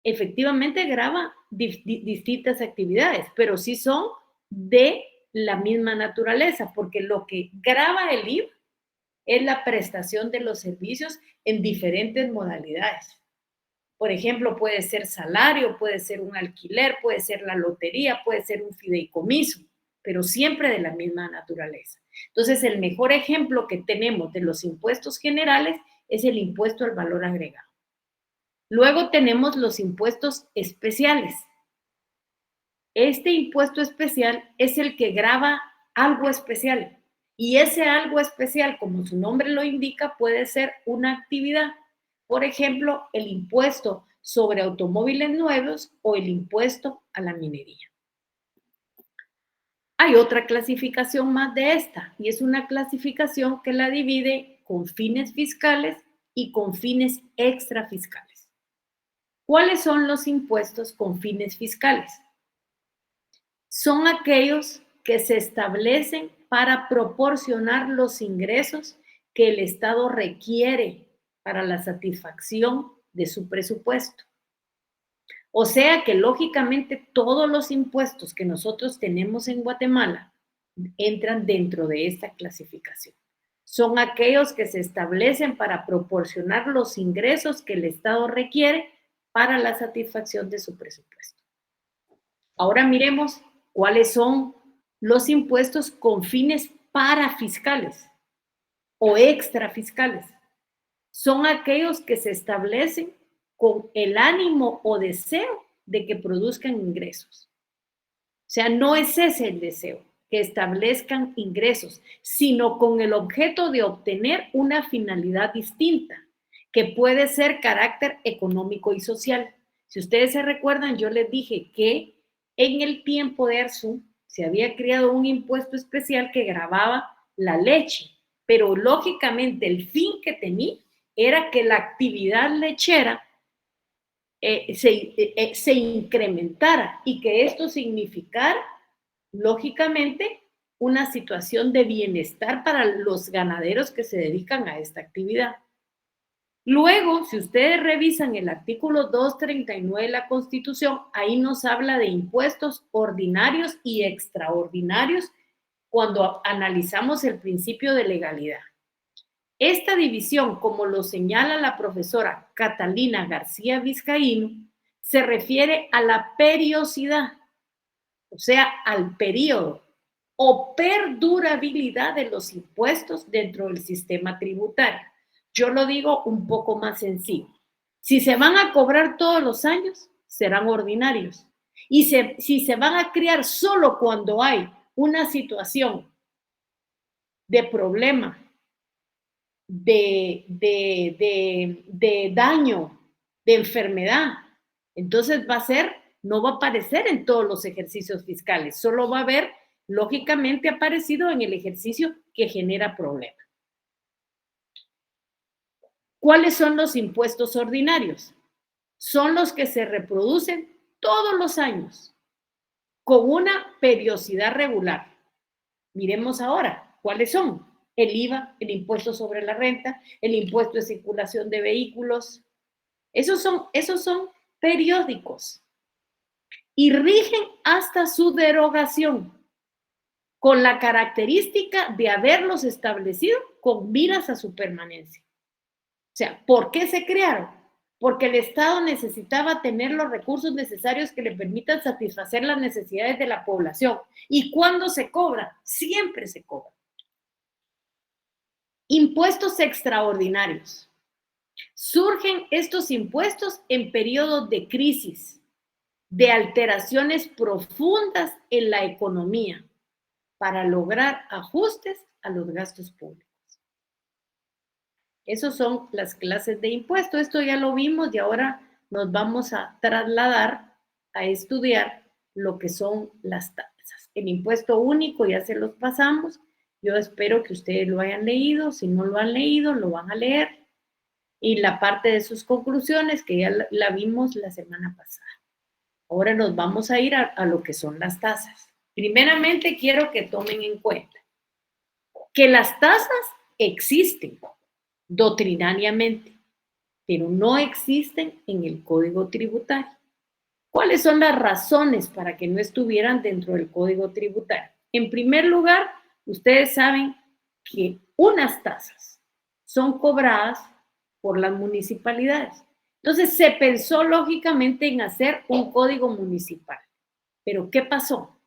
efectivamente grava distintas actividades, pero sí son de la misma naturaleza, porque lo que grava el IVA es la prestación de los servicios en diferentes modalidades. Por ejemplo, puede ser salario, puede ser un alquiler, puede ser la lotería, puede ser un fideicomiso, pero siempre de la misma naturaleza. Entonces, el mejor ejemplo que tenemos de los impuestos generales es el impuesto al valor agregado. Luego tenemos los impuestos especiales. Este impuesto especial es el que grava algo especial. Y ese algo especial, como su nombre lo indica, puede ser una actividad. Por ejemplo, el impuesto sobre automóviles nuevos o el impuesto a la minería. Hay otra clasificación más de esta, y es una clasificación que la divide con fines fiscales y con fines extrafiscales. ¿Cuáles son los impuestos con fines fiscales? Son aquellos que se establecen para proporcionar los ingresos que el Estado requiere para la satisfacción de su presupuesto. O sea que lógicamente todos los impuestos que nosotros tenemos en Guatemala entran dentro de esta clasificación. Son aquellos que se establecen para proporcionar los ingresos que el Estado requiere para la satisfacción de su presupuesto. Ahora miremos cuáles son los impuestos con fines parafiscales o extrafiscales. Son aquellos que se establecen con el ánimo o deseo de que produzcan ingresos. O sea, no es ese el deseo, que establezcan ingresos, sino con el objeto de obtener una finalidad distinta, que puede ser carácter económico y social. Si ustedes se recuerdan, yo les dije que en el tiempo de Arzú se había creado un impuesto especial que gravaba la leche, pero lógicamente el fin que tenía era que la actividad lechera se incrementara y que esto significara, lógicamente, una situación de bienestar para los ganaderos que se dedican a esta actividad. Luego, si ustedes revisan el artículo 239 de la Constitución, ahí nos habla de impuestos ordinarios y extraordinarios cuando analizamos el principio de legalidad. Esta división, como lo señala la profesora Catalina García Vizcaíno, se refiere a la periodicidad, o sea, al periodo o perdurabilidad de los impuestos dentro del sistema tributario. Yo lo digo un poco más sencillo. Si se van a cobrar todos los años, serán ordinarios. Y si se van a crear solo cuando hay una situación de problema, de daño, de enfermedad, entonces no va a aparecer en todos los ejercicios fiscales, solo va a haber, lógicamente, aparecido en el ejercicio que genera problema. ¿Cuáles son los impuestos ordinarios? Son los que se reproducen todos los años, con una periodicidad regular. Miremos ahora, ¿cuáles son? El IVA, el impuesto sobre la renta, el impuesto de circulación de vehículos. Esos son periódicos y rigen hasta su derogación, con la característica de haberlos establecido con miras a su permanencia. O sea, ¿por qué se crearon? Porque el Estado necesitaba tener los recursos necesarios que le permitan satisfacer las necesidades de la población. ¿Y cuándo se cobra? Siempre se cobra. Impuestos extraordinarios. Surgen estos impuestos en periodos de crisis, de alteraciones profundas en la economía, para lograr ajustes a los gastos públicos. Esas son las clases de impuesto. Esto ya lo vimos y ahora nos vamos a trasladar a estudiar lo que son las tasas. El impuesto único ya se los pasamos. Yo espero que ustedes lo hayan leído. Si no lo han leído, lo van a leer. Y la parte de sus conclusiones, que ya la vimos la semana pasada. Ahora nos vamos a ir a lo que son las tasas. Primeramente, quiero que tomen en cuenta que las tasas existen doctrinariamente, pero no existen en el Código Tributario. ¿Cuáles son las razones para que no estuvieran dentro del Código Tributario? En primer lugar, ustedes saben que unas tasas son cobradas por las municipalidades. Entonces se pensó lógicamente en hacer un código municipal. Pero ¿qué pasó?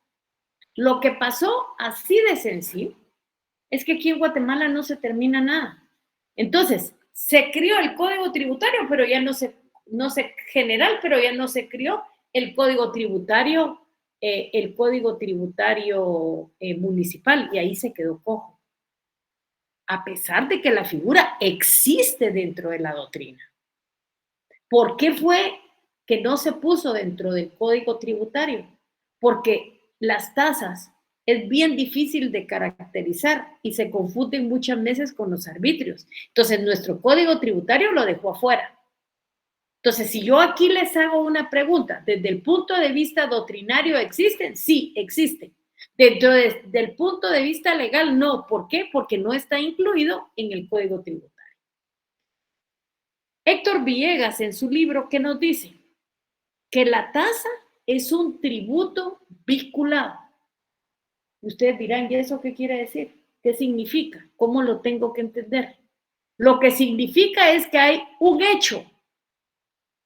Lo que pasó así de sencillo es que aquí en Guatemala no se termina nada. Entonces, se creó el Código Tributario, pero ya no se general, pero ya no se creó el Código Tributario, municipal, y ahí se quedó cojo. A pesar de que la figura existe dentro de la doctrina. ¿Por qué fue que no se puso dentro del Código Tributario? Porque las tasas es bien difícil de caracterizar y se confunden muchas veces con los arbitrios. Entonces, nuestro Código Tributario lo dejó afuera. Entonces, si yo aquí les hago una pregunta, desde el punto de vista doctrinario, ¿existen? Sí, existen. Del punto de vista legal, no. ¿Por qué? Porque no está incluido en el Código Tributario. Héctor Villegas, en su libro, ¿qué nos dice? Que la tasa es un tributo vinculado. Ustedes dirán, ¿y eso qué quiere decir? ¿Qué significa? ¿Cómo lo tengo que entender? Lo que significa es que hay un hecho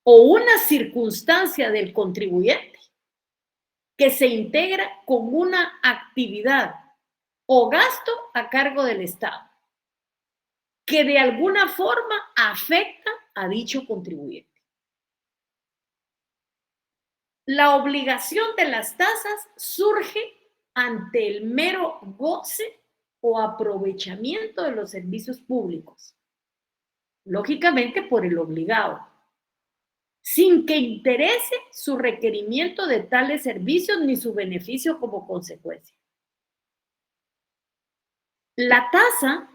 o una circunstancia del contribuyente que se integra con una actividad o gasto a cargo del Estado que de alguna forma afecta a dicho contribuyente. La obligación de las tasas surge ante el mero goce o aprovechamiento de los servicios públicos, lógicamente por el obligado, sin que interese su requerimiento de tales servicios ni su beneficio como consecuencia. La tasa,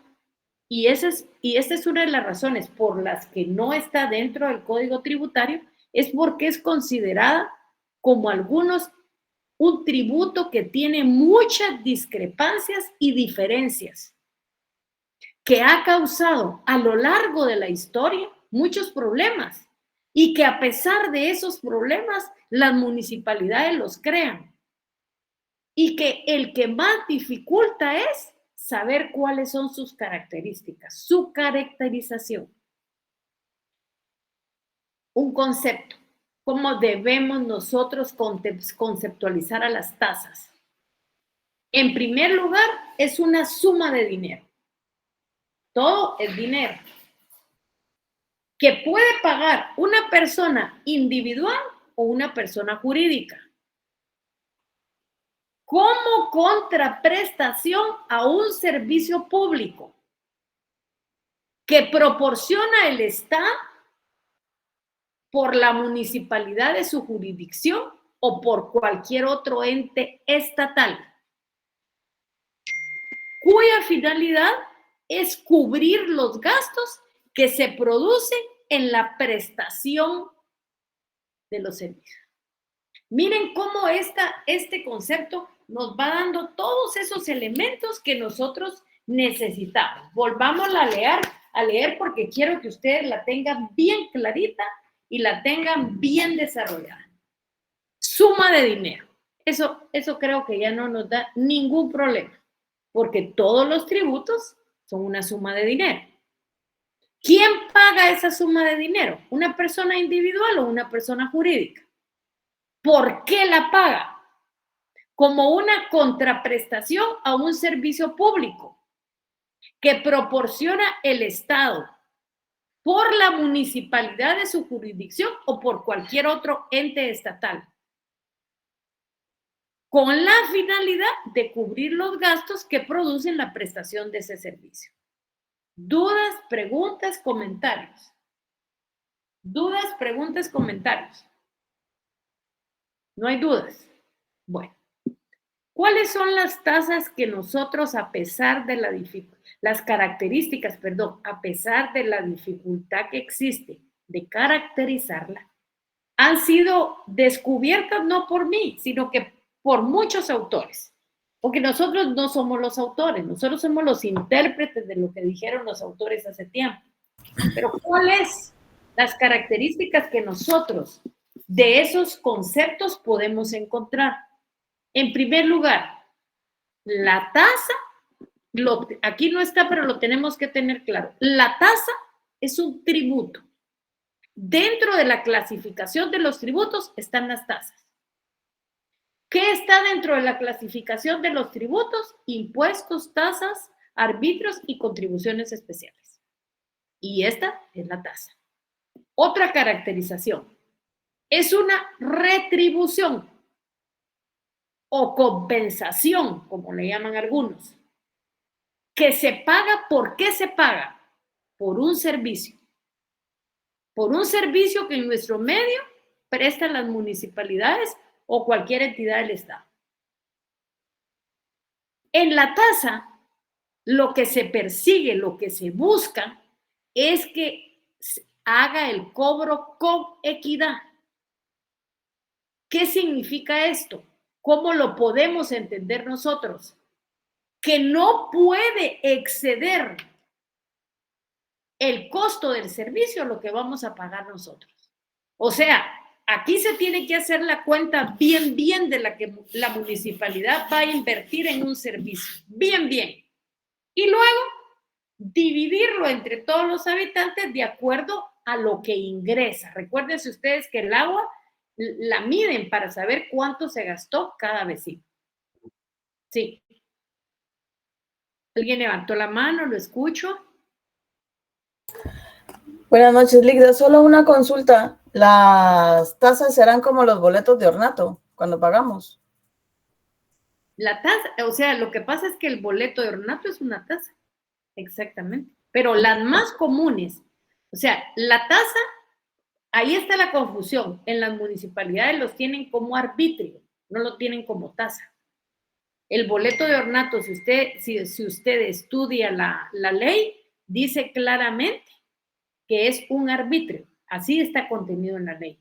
y esta es una de las razones por las que no está dentro del Código Tributario, es porque es considerada como algunos un tributo que tiene muchas discrepancias y diferencias, que ha causado a lo largo de la historia muchos problemas y que a pesar de esos problemas las municipalidades los crean y que el que más dificulta es saber cuáles son sus características, su caracterización. Un concepto. ¿Cómo debemos nosotros conceptualizar a las tasas? En primer lugar, es una suma de dinero. Todo es dinero. Que puede pagar una persona individual o una persona jurídica. Como contraprestación a un servicio público que proporciona el Estado por la municipalidad de su jurisdicción o por cualquier otro ente estatal, cuya finalidad es cubrir los gastos que se producen en la prestación de los servicios. Miren cómo este concepto nos va dando todos esos elementos que nosotros necesitamos. Volvamos a leer porque quiero que ustedes la tengan bien clarita y la tengan bien desarrollada. Suma de dinero. Eso creo que ya no nos da ningún problema, porque todos los tributos son una suma de dinero. ¿Quién paga esa suma de dinero? ¿Una persona individual o una persona jurídica? ¿Por qué la paga? Como una contraprestación a un servicio público que proporciona el Estado por la municipalidad de su jurisdicción o por cualquier otro ente estatal, con la finalidad de cubrir los gastos que producen la prestación de ese servicio. ¿Dudas, preguntas, comentarios? ¿Dudas, preguntas, comentarios? ¿No hay dudas? Bueno, ¿cuáles son las tasas que nosotros, a pesar de las características, a pesar de la dificultad que existe de caracterizarla, han sido descubiertas no por mí, sino que por muchos autores? Porque nosotros no somos los autores, nosotros somos los intérpretes de lo que dijeron los autores hace tiempo. Pero ¿cuál es las características que nosotros de esos conceptos podemos encontrar. En primer lugar, la tasa, aquí no está, pero lo tenemos que tener claro. La tasa es un tributo. Dentro de la clasificación de los tributos están las tasas. ¿Qué está dentro de la clasificación de los tributos? Impuestos, tasas, arbitrios y contribuciones especiales. Y esta es la tasa. Otra caracterización. Es una retribución o compensación, como le llaman algunos, que se paga. ¿Por qué se paga? Por un servicio. Por un servicio que en nuestro medio prestan las municipalidades o cualquier entidad del Estado. En la tasa, lo que se persigue, lo que se busca, es que haga el cobro con equidad. ¿Qué significa esto? ¿Cómo lo podemos entender nosotros? Que no puede exceder el costo del servicio lo que vamos a pagar nosotros. O sea, aquí se tiene que hacer la cuenta bien de la que la municipalidad va a invertir en un servicio. Bien. Y luego dividirlo entre todos los habitantes de acuerdo a lo que ingresa. Recuérdense ustedes que el agua la miden para saber cuánto se gastó cada vecino. Sí. ¿Alguien levantó la mano? ¿Lo escucho? Buenas noches, Ligda. Solo una consulta. ¿Las tasas serán como los boletos de ornato cuando pagamos? La tasa, o sea, lo que pasa es que el boleto de ornato es una tasa. Exactamente. Pero las más comunes, o sea, la tasa, ahí está la confusión. En las municipalidades los tienen como arbitrio, no lo tienen como tasa. El boleto de ornato, si usted estudia la ley, dice claramente que es un arbitrio. Así está contenido en la ley.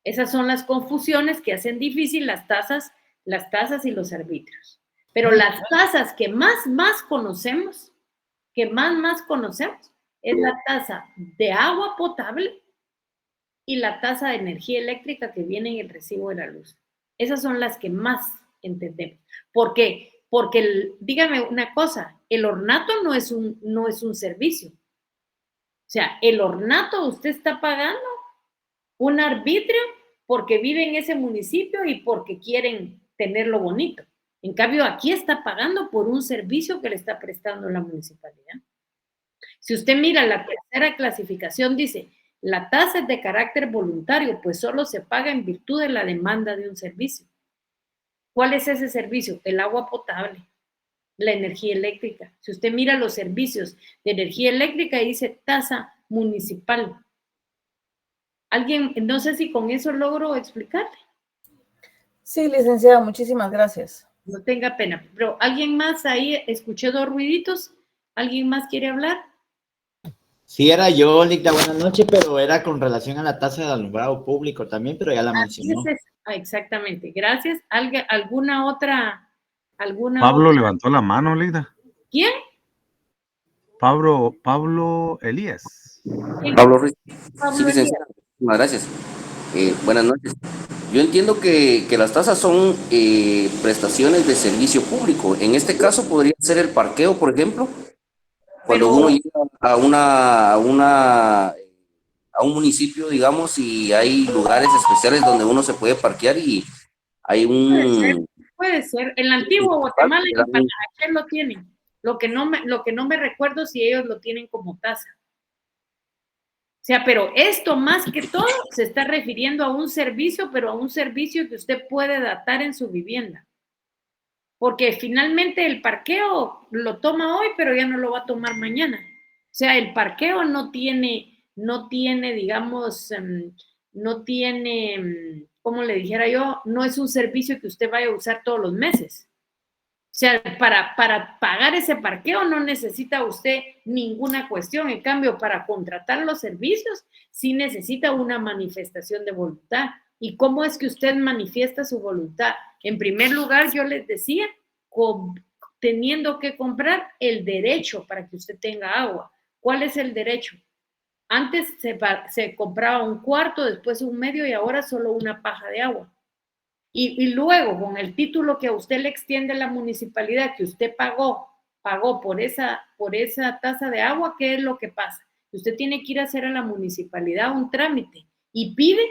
Esas son las confusiones que hacen difícil las tasas y los arbitrios. Pero las tasas que más conocemos, es la tasa de agua potable y la tasa de energía eléctrica que viene en el recibo de la luz. Esas son las que más entendemos. ¿Por qué? Porque, dígame una cosa, el ornato no es un servicio. O sea, el ornato usted está pagando un arbitrio porque vive en ese municipio y porque quieren tenerlo bonito. En cambio, aquí está pagando por un servicio que le está prestando la municipalidad. Si usted mira la tercera clasificación, dice, la tasa es de carácter voluntario, pues solo se paga en virtud de la demanda de un servicio. ¿Cuál es ese servicio? El agua potable, la energía eléctrica. Si usted mira los servicios de energía eléctrica, dice tasa municipal. ¿Alguien? No sé si con eso logro explicarle. Sí, licenciada, muchísimas gracias. No tenga pena. Pero ¿alguien más ahí? Escuché 2 ruiditos. ¿Alguien más quiere hablar? Sí, era yo, Ligda, buenas noches, pero era con relación a la tasa de alumbrado público también, pero ya la mencionó. Exactamente, gracias. ¿Alguna otra? Pablo levantó la mano, Ligda. ¿Quién? Pablo Elías. Pablo Ruiz. Sí, licenciada. Muchísimas gracias. Buenas noches. Yo entiendo que las tasas son prestaciones de servicio público. En este caso podría ser el parqueo, por ejemplo. Cuando uno llega a un municipio, digamos, y hay lugares especiales donde uno se puede parquear y hay un... Puede ser. En la antigua Guatemala y en Panajachel lo tienen. Lo que no me recuerdo si ellos lo tienen como tasa. O sea, pero esto más que todo se está refiriendo a un servicio, pero a un servicio que usted puede datar en su vivienda. Porque finalmente el parqueo lo toma hoy, pero ya no lo va a tomar mañana. O sea, el parqueo no tiene, digamos, como le dijera yo, no es un servicio que usted vaya a usar todos los meses. O sea, para pagar ese parqueo no necesita usted ninguna cuestión. En cambio, para contratar los servicios, sí necesita una manifestación de voluntad. ¿Y cómo es que usted manifiesta su voluntad? En primer lugar, yo les decía, teniendo que comprar el derecho para que usted tenga agua. ¿Cuál es el derecho? Antes se compraba un cuarto, después un medio y ahora solo una paja de agua. Y luego, con el título que a usted le extiende la municipalidad, que usted pagó por esa tasa de agua, ¿qué es lo que pasa? Usted tiene que ir a hacer a la municipalidad un trámite y pide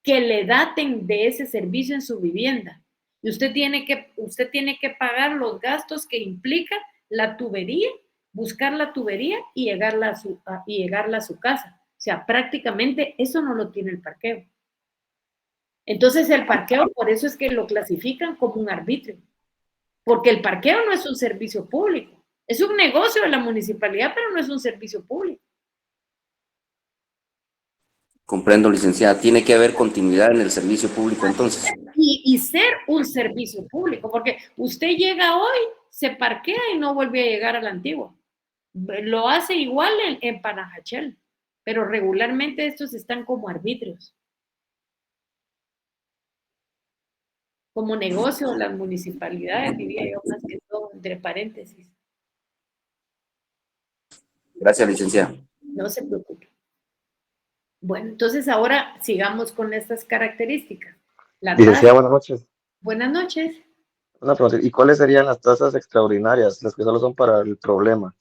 que le daten de ese servicio en su vivienda. Y usted tiene que pagar los gastos que implica la tubería, buscar la tubería y llegarla a su casa. O sea, prácticamente eso no lo tiene el parqueo. Entonces el parqueo, por eso es que lo clasifican como un arbitrio, porque el parqueo no es un servicio público, es un negocio de la municipalidad, pero no es un servicio público. Comprendo, licenciada. Tiene que haber continuidad en el servicio público entonces. Y ser un servicio público, porque usted llega hoy, se parquea y no vuelve a llegar a la antigua. Lo hace igual en Panajachel, pero regularmente estos están como arbitrios. Como negocio de las municipalidades, diría yo más que todo, entre paréntesis. Gracias, licenciada. No se preocupe. Bueno, entonces ahora sigamos con estas características. Licenciada, buenas noches. Buenas noches. Una pregunta, ¿y cuáles serían las tasas extraordinarias, las que solo son para el problema?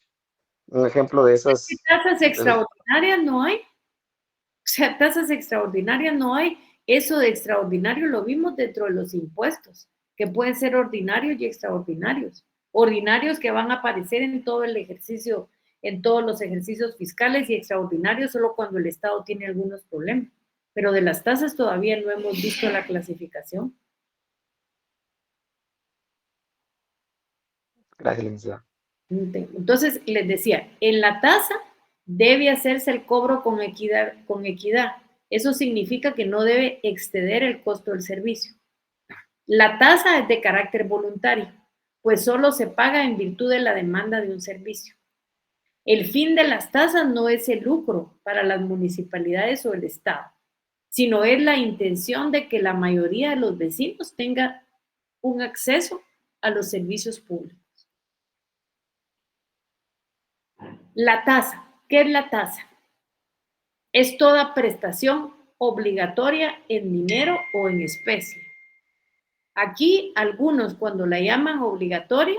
Un ejemplo de esas... ¿Qué tasas extraordinarias no hay? O sea, tasas extraordinarias no hay. Eso de extraordinario lo vimos dentro de los impuestos, que pueden ser ordinarios y extraordinarios. Ordinarios que van a aparecer en todo el ejercicio, en todos los ejercicios fiscales, y extraordinarios solo cuando el Estado tiene algunos problemas. Pero de las tasas todavía no hemos visto la clasificación. Gracias, licenciada. Entonces, les decía, en la tasa debe hacerse el cobro con equidad. Eso significa que no debe exceder el costo del servicio. La tasa es de carácter voluntario, pues solo se paga en virtud de la demanda de un servicio. El fin de las tasas no es el lucro para las municipalidades o el Estado, sino es la intención de que la mayoría de los vecinos tenga un acceso a los servicios públicos. La tasa, ¿qué es la tasa? Es toda prestación obligatoria en dinero o en especie. Aquí algunos, cuando la llaman obligatoria,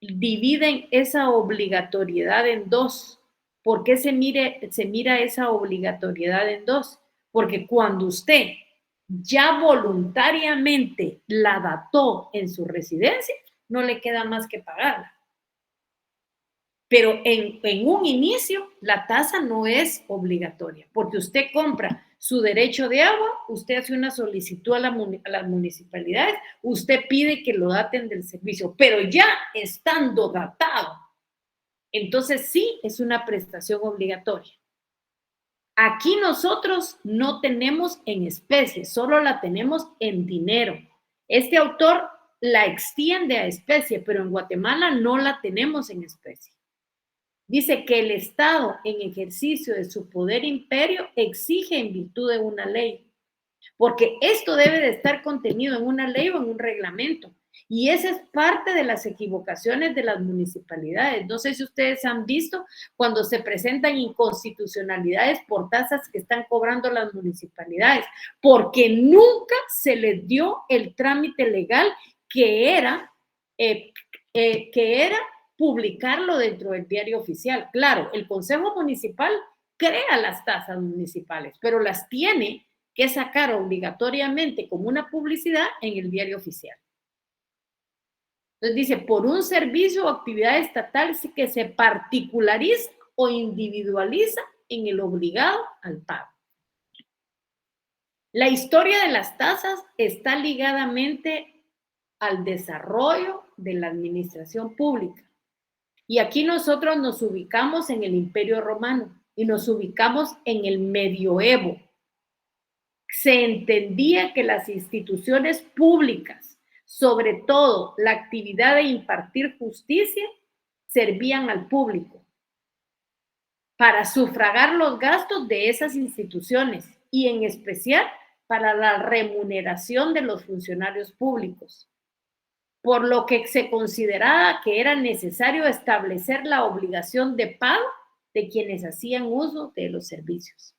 dividen esa obligatoriedad en dos. ¿Por qué se mira esa obligatoriedad en dos? Porque cuando usted ya voluntariamente la dató en su residencia, no le queda más que pagarla. Pero en un inicio, la tasa no es obligatoria, porque usted compra su derecho de agua, usted hace una solicitud a las municipalidades, usted pide que lo daten del servicio, pero ya estando datado, entonces sí es una prestación obligatoria. Aquí nosotros no tenemos en especie, solo la tenemos en dinero. Este autor la extiende a especie, pero en Guatemala no la tenemos en especie. Dice que el Estado, en ejercicio de su poder imperio, exige en virtud de una ley, porque esto debe de estar contenido en una ley o en un reglamento, y esa es parte de las equivocaciones de las municipalidades. No sé si ustedes han visto cuando se presentan inconstitucionalidades por tasas que están cobrando las municipalidades, porque nunca se les dio el trámite legal que era publicarlo dentro del diario oficial. Claro, el Consejo Municipal crea las tasas municipales, pero las tiene que sacar obligatoriamente como una publicidad en el diario oficial. Entonces dice, por un servicio o actividad estatal que se particulariza o individualiza en el obligado al pago. La historia de las tasas está ligadamente al desarrollo de la administración pública. Y aquí nosotros nos ubicamos en el Imperio Romano y nos ubicamos en el Medioevo. Se entendía que las instituciones públicas, sobre todo la actividad de impartir justicia, servían al público para sufragar los gastos de esas instituciones y en especial para la remuneración de los funcionarios públicos, por lo que se consideraba que era necesario establecer la obligación de pago de quienes hacían uso de los servicios.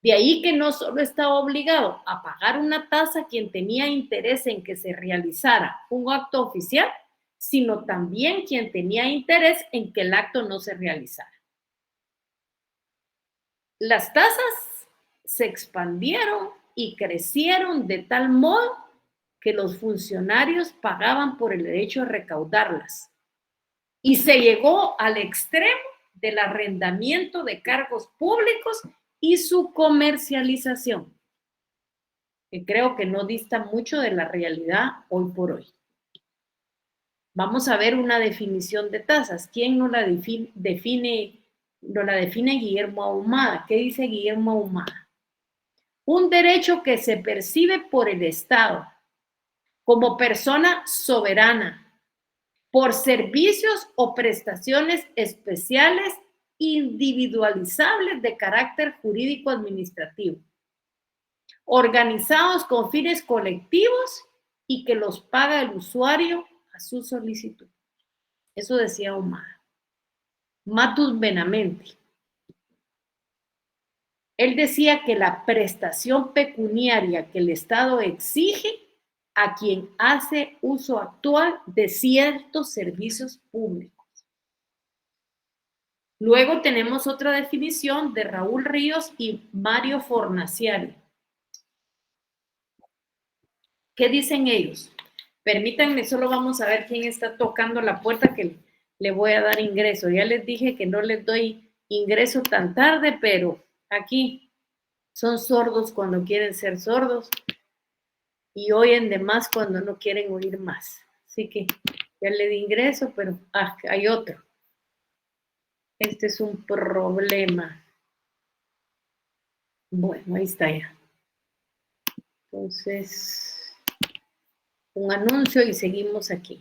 De ahí que no solo estaba obligado a pagar una tasa quien tenía interés en que se realizara un acto oficial, sino también quien tenía interés en que el acto no se realizara. Las tasas se expandieron y crecieron de tal modo que los funcionarios pagaban por el derecho a recaudarlas. Y se llegó al extremo del arrendamiento de cargos públicos y su comercialización, que creo que no dista mucho de la realidad hoy por hoy. Vamos a ver una definición de tasas. ¿Quién nos la define Guillermo Ahumada? ¿Qué dice Guillermo Ahumada? Un derecho que se percibe por el Estado como persona soberana por servicios o prestaciones especiales individualizables de carácter jurídico-administrativo, organizados con fines colectivos y que los paga el usuario a su solicitud. Eso decía Ahumada. Matus Benavente. Él decía que la prestación pecuniaria que el Estado exige a quien hace uso actual de ciertos servicios públicos. Luego tenemos otra definición de Raúl Ríos y Mario Fornaciari. ¿Qué dicen ellos? Permítanme, solo vamos a ver quién está tocando la puerta que le voy a dar ingreso. Ya les dije que no les doy ingreso tan tarde, pero aquí son sordos cuando quieren ser sordos y oyen de más cuando no quieren oír más. Así que ya le di ingreso, pero hay otro. Este es un problema. Bueno, ahí está ya. Entonces, un anuncio y seguimos aquí.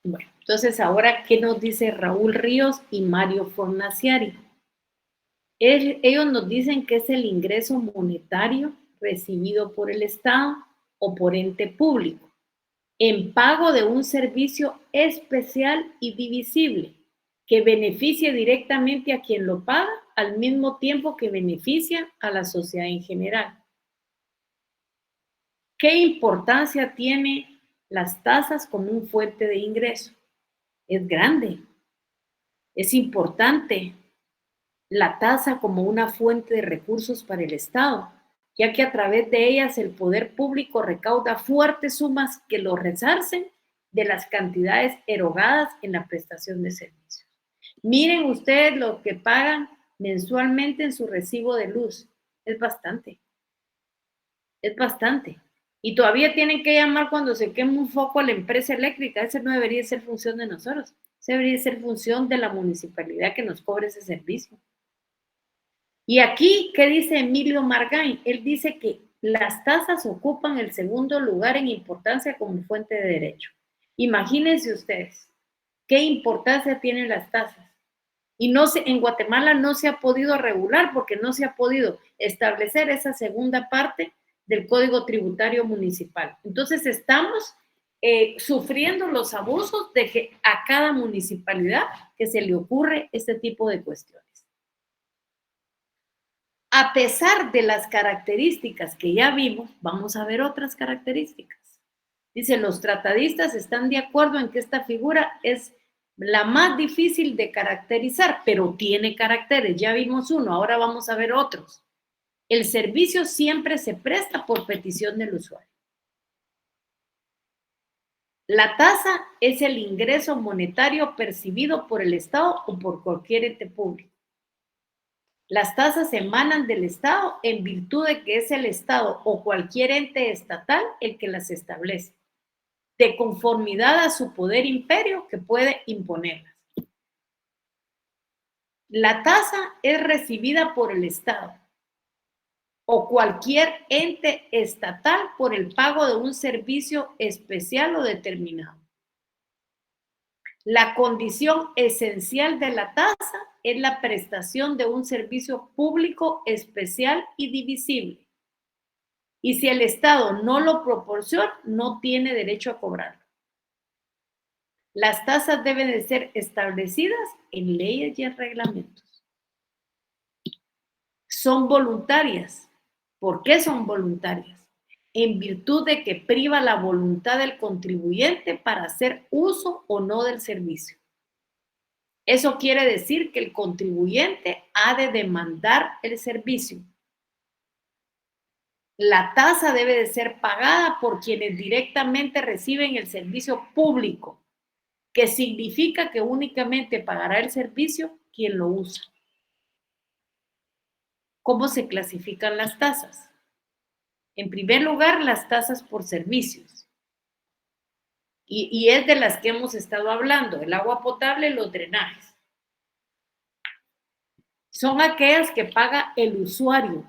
Bueno, entonces ahora, ¿qué nos dice Raúl Ríos y Mario Fornaciari? Ellos nos dicen que es el ingreso monetario recibido por el Estado o por ente público en pago de un servicio especial y divisible que beneficie directamente a quien lo paga al mismo tiempo que beneficia a la sociedad en general. ¿Qué importancia tiene las tasas como un fuente de ingreso? Es grande, es importante la tasa como una fuente de recursos para el Estado, ya que a través de ellas el poder público recauda fuertes sumas que lo resarcen de las cantidades erogadas en la prestación de servicios. Miren ustedes lo que pagan mensualmente en su recibo de luz. Es bastante. Es bastante. Y todavía tienen que llamar cuando se quema un foco a la empresa eléctrica. Esa no debería ser función de nosotros. Esa debería ser función de la municipalidad que nos cobre ese servicio. Y aquí, ¿qué dice Emilio Margain? Él dice que las tasas ocupan el segundo lugar en importancia como fuente de derecho. Imagínense ustedes, ¿qué importancia tienen las tasas? Y en Guatemala no se ha podido regular porque no se ha podido establecer esa segunda parte del Código Tributario Municipal. Entonces estamos sufriendo los abusos de que a cada municipalidad que se le ocurre este tipo de cuestiones. A pesar de las características que ya vimos, vamos a ver otras características. Dice, los tratadistas están de acuerdo en que esta figura es la más difícil de caracterizar, pero tiene caracteres. Ya vimos uno, ahora vamos a ver otros. El servicio siempre se presta por petición del usuario. La tasa es el ingreso monetario percibido por el Estado o por cualquier ente público. Las tasas emanan del Estado en virtud de que es el Estado o cualquier ente estatal el que las establece, de conformidad a su poder imperio que puede imponerlas. La tasa es recibida por el Estado o cualquier ente estatal por el pago de un servicio especial o determinado. La condición esencial de la tasa es la prestación de un servicio público especial y divisible. Y si el Estado no lo proporciona, no tiene derecho a cobrarlo. Las tasas deben de ser establecidas en leyes y en reglamentos. Son voluntarias. ¿Por qué son voluntarias? En virtud de que priva la voluntad del contribuyente para hacer uso o no del servicio. Eso quiere decir que el contribuyente ha de demandar el servicio. La tasa debe de ser pagada por quienes directamente reciben el servicio público, que significa que únicamente pagará el servicio quien lo usa. ¿Cómo se clasifican las tasas? En primer lugar, las tasas por servicios. Y es de las que hemos estado hablando, el agua potable y los drenajes. Son aquellas que paga el usuario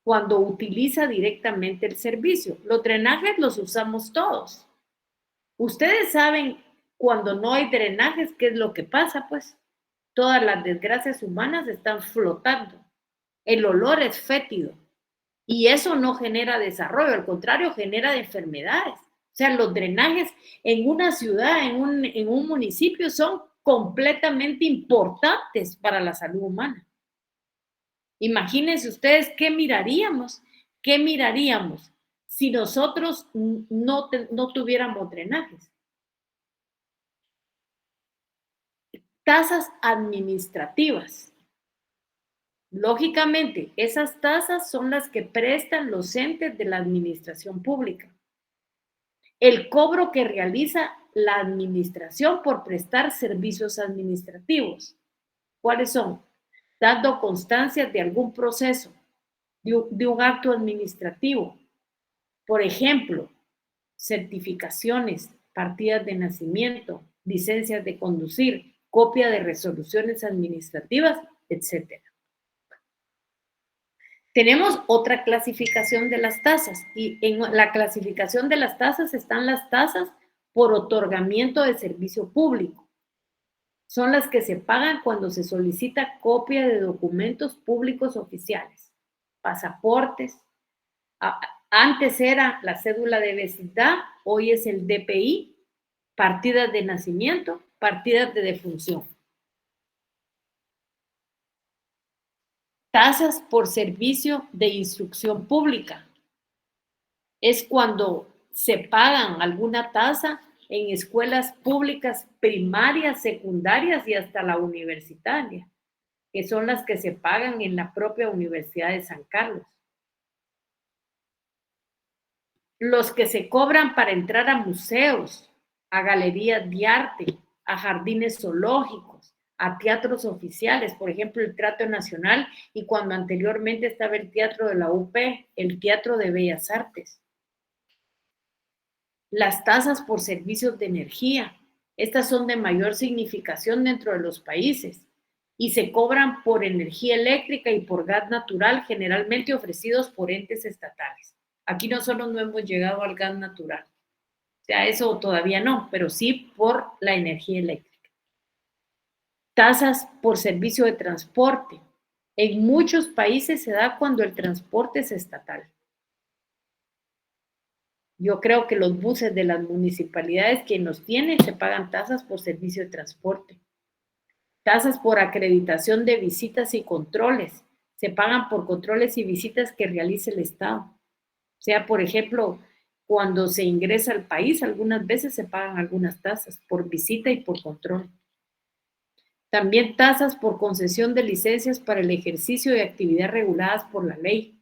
cuando utiliza directamente el servicio. Los drenajes los usamos todos. Ustedes saben cuando no hay drenajes, ¿qué es lo que pasa? Pues todas las desgracias humanas están flotando. El olor es fétido y eso no genera desarrollo, al contrario, genera enfermedades. O sea, los drenajes en una ciudad, en un municipio, son completamente importantes para la salud humana. Imagínense ustedes qué miraríamos si nosotros no tuviéramos drenajes. Tasas administrativas. Lógicamente, esas tasas son las que prestan los entes de la administración pública. El cobro que realiza la administración por prestar servicios administrativos. ¿Cuáles son? Dando constancias de algún proceso, de un acto administrativo. Por ejemplo, certificaciones, partidas de nacimiento, licencias de conducir, copia de resoluciones administrativas, etc. Tenemos otra clasificación de las tasas y en la clasificación de las tasas están las tasas por otorgamiento de servicio público. Son las que se pagan cuando se solicita copia de documentos públicos oficiales, pasaportes. Antes era la cédula de vecindad, hoy es el DPI, partidas de nacimiento, partidas de defunción. Tasas por servicio de instrucción pública. Es cuando se pagan alguna tasa en escuelas públicas primarias, secundarias y hasta la universitaria, que son las que se pagan en la propia Universidad de San Carlos. Los que se cobran para entrar a museos, a galerías de arte, a jardines zoológicos, a teatros oficiales, por ejemplo, el Teatro Nacional y cuando anteriormente estaba el Teatro de la UP, el Teatro de Bellas Artes. Las tasas por servicios de energía, estas son de mayor significación dentro de los países y se cobran por energía eléctrica y por gas natural, generalmente ofrecidos por entes estatales. Aquí nosotros no hemos llegado al gas natural, o sea, eso todavía no, pero sí por la energía eléctrica. Tasas por servicio de transporte. En muchos países se da cuando el transporte es estatal. Yo creo que los buses de las municipalidades, quien los tiene, se pagan tasas por servicio de transporte. Tasas por acreditación de visitas y controles. Se pagan por controles y visitas que realice el Estado. O sea, por ejemplo, cuando se ingresa al país, algunas veces se pagan algunas tasas por visita y por control. También tasas por concesión de licencias para el ejercicio de actividades reguladas por la ley.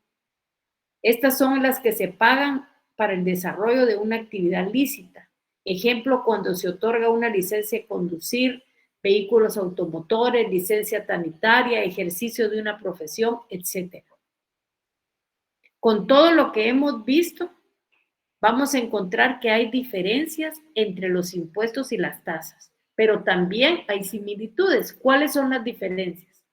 Estas son las que se pagan para el desarrollo de una actividad lícita. Ejemplo, cuando se otorga una licencia de conducir vehículos automotores, licencia sanitaria, ejercicio de una profesión, etc. Con todo lo que hemos visto, vamos a encontrar que hay diferencias entre los impuestos y las tasas, pero también hay similitudes. ¿Cuáles son las diferencias?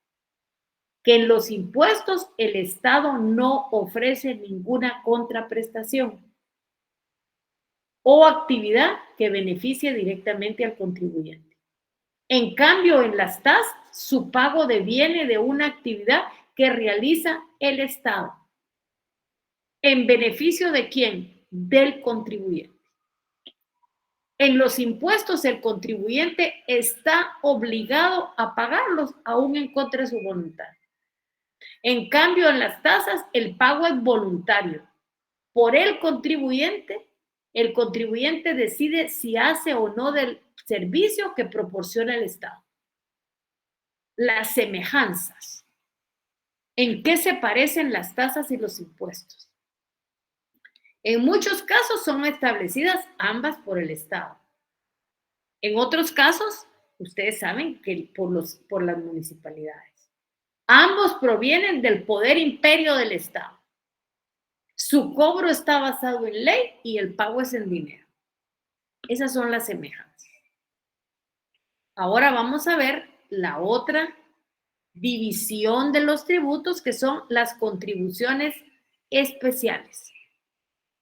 Que en los impuestos el Estado no ofrece ninguna contraprestación o actividad que beneficie directamente al contribuyente. En cambio, en las tasas, su pago deviene de una actividad que realiza el Estado. ¿En beneficio de quién? Del contribuyente. En los impuestos, el contribuyente está obligado a pagarlos, aún en contra de su voluntad. En cambio, en las tasas, el pago es voluntario. Por el contribuyente decide si hace o no del servicio que proporciona el Estado. Las semejanzas. ¿En qué se parecen las tasas y los impuestos? En muchos casos son establecidas ambas por el Estado. En otros casos, ustedes saben que por las municipalidades. Ambos provienen del poder imperio del Estado. Su cobro está basado en ley y el pago es en dinero. Esas son las semejanzas. Ahora vamos a ver la otra división de los tributos, que son las contribuciones especiales.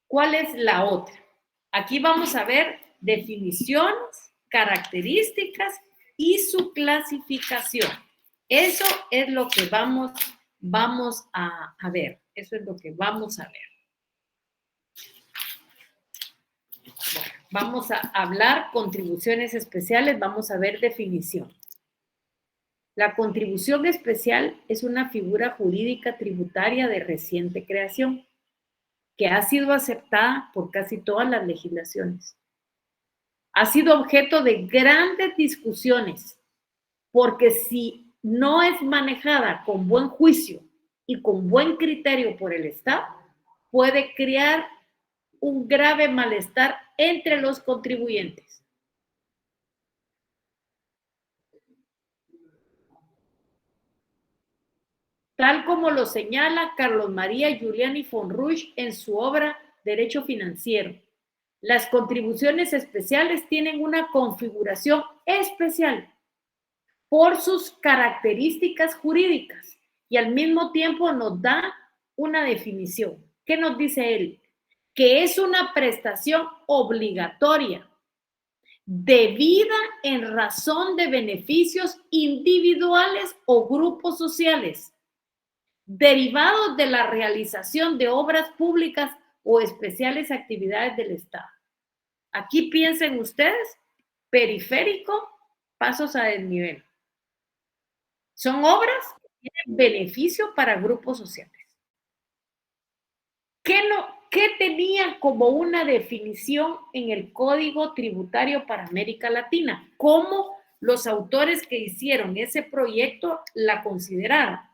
¿Cuál es la otra? Aquí vamos a ver definiciones, características y su clasificación. Eso es lo que vamos a ver. Eso es lo que vamos a ver. Bueno, vamos a hablar contribuciones especiales, vamos a ver definición. La contribución especial es una figura jurídica tributaria de reciente creación que ha sido aceptada por casi todas las legislaciones. Ha sido objeto de grandes discusiones, porque si no es manejada con buen juicio y con buen criterio por el Estado, puede crear un grave malestar entre los contribuyentes. Tal como lo señala Carlos María Giuliani Fonruch en su obra Derecho Financiero. Las contribuciones especiales tienen una configuración especial por sus características jurídicas y al mismo tiempo nos da una definición. ¿Qué nos dice él? Que es una prestación obligatoria debida en razón de beneficios individuales o grupos sociales derivados de la realización de obras públicas o especiales actividades del Estado. Aquí piensen ustedes, periférico, pasos a desnivel. Son obras que tienen beneficio para grupos sociales. ¿Qué tenía como una definición en el Código Tributario para América Latina? ¿Cómo los autores que hicieron ese proyecto la consideraron?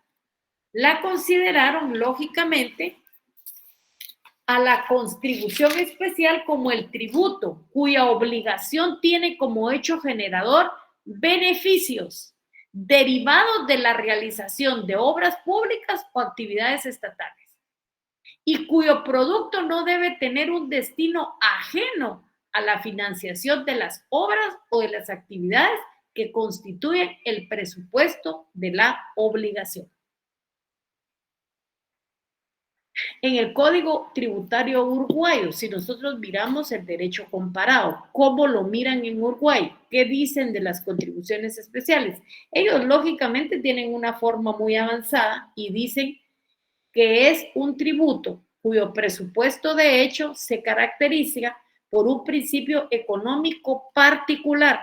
La consideraron, lógicamente, a la contribución especial como el tributo, cuya obligación tiene como hecho generador beneficios derivados de la realización de obras públicas o actividades estatales, y cuyo producto no debe tener un destino ajeno a la financiación de las obras o de las actividades que constituyen el presupuesto de la obligación. En el Código Tributario Uruguayo, si nosotros miramos el derecho comparado, ¿cómo lo miran en Uruguay? ¿Qué dicen de las contribuciones especiales? Ellos lógicamente tienen una forma muy avanzada y dicen que es un tributo cuyo presupuesto de hecho se caracteriza por un principio económico particular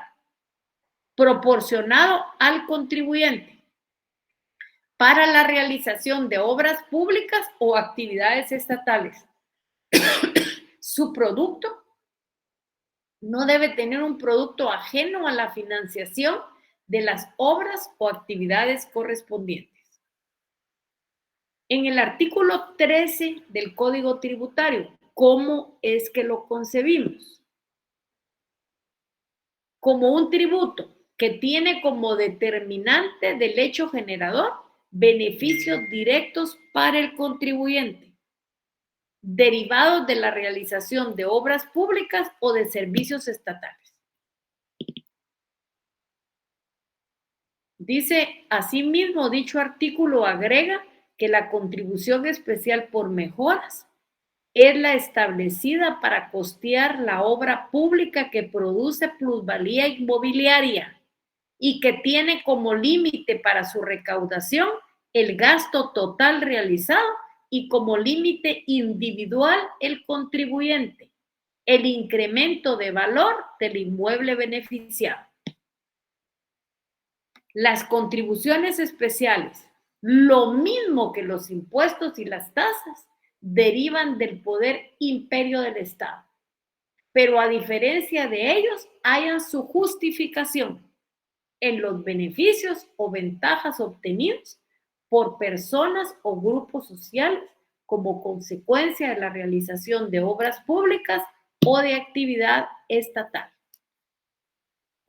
proporcionado al contribuyente para la realización de obras públicas o actividades estatales. Su producto no debe tener un producto ajeno a la financiación de las obras o actividades correspondientes. En el artículo 13 del Código Tributario, ¿cómo es que lo concebimos? Como un tributo que tiene como determinante del hecho generador beneficios directos para el contribuyente, derivados de la realización de obras públicas o de servicios estatales. Dice, asimismo, dicho artículo agrega que la contribución especial por mejoras es la establecida para costear la obra pública que produce plusvalía inmobiliaria y que tiene como límite para su recaudación el gasto total realizado y como límite individual el contribuyente, el incremento de valor del inmueble beneficiado. Las contribuciones especiales, lo mismo que los impuestos y las tasas, derivan del poder imperio del Estado. Pero a diferencia de ellos, hayan su justificación en los beneficios o ventajas obtenidos por personas o grupos sociales como consecuencia de la realización de obras públicas o de actividad estatal.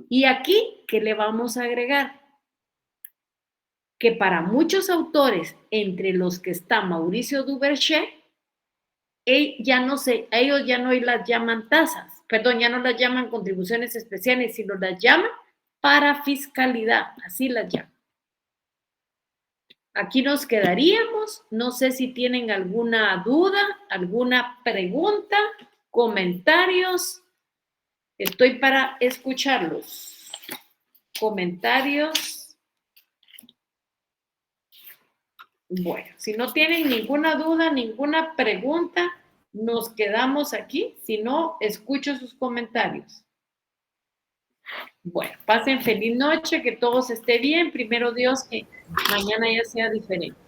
Y aquí, ¿qué le vamos a agregar? Que para muchos autores, entre los que está Mauricio Duverger, ellos ya no las llaman tasas, perdón, ya no las llaman contribuciones especiales, sino las llaman parafiscalidad, así las llaman. Aquí nos quedaríamos, no sé si tienen alguna duda, alguna pregunta, comentarios, estoy para escucharlos. Comentarios. Bueno, si no tienen ninguna duda, ninguna pregunta, nos quedamos aquí. Si no, escucho sus comentarios. Bueno, pasen feliz noche, que todos esté bien. Primero Dios, que mañana ya sea diferente.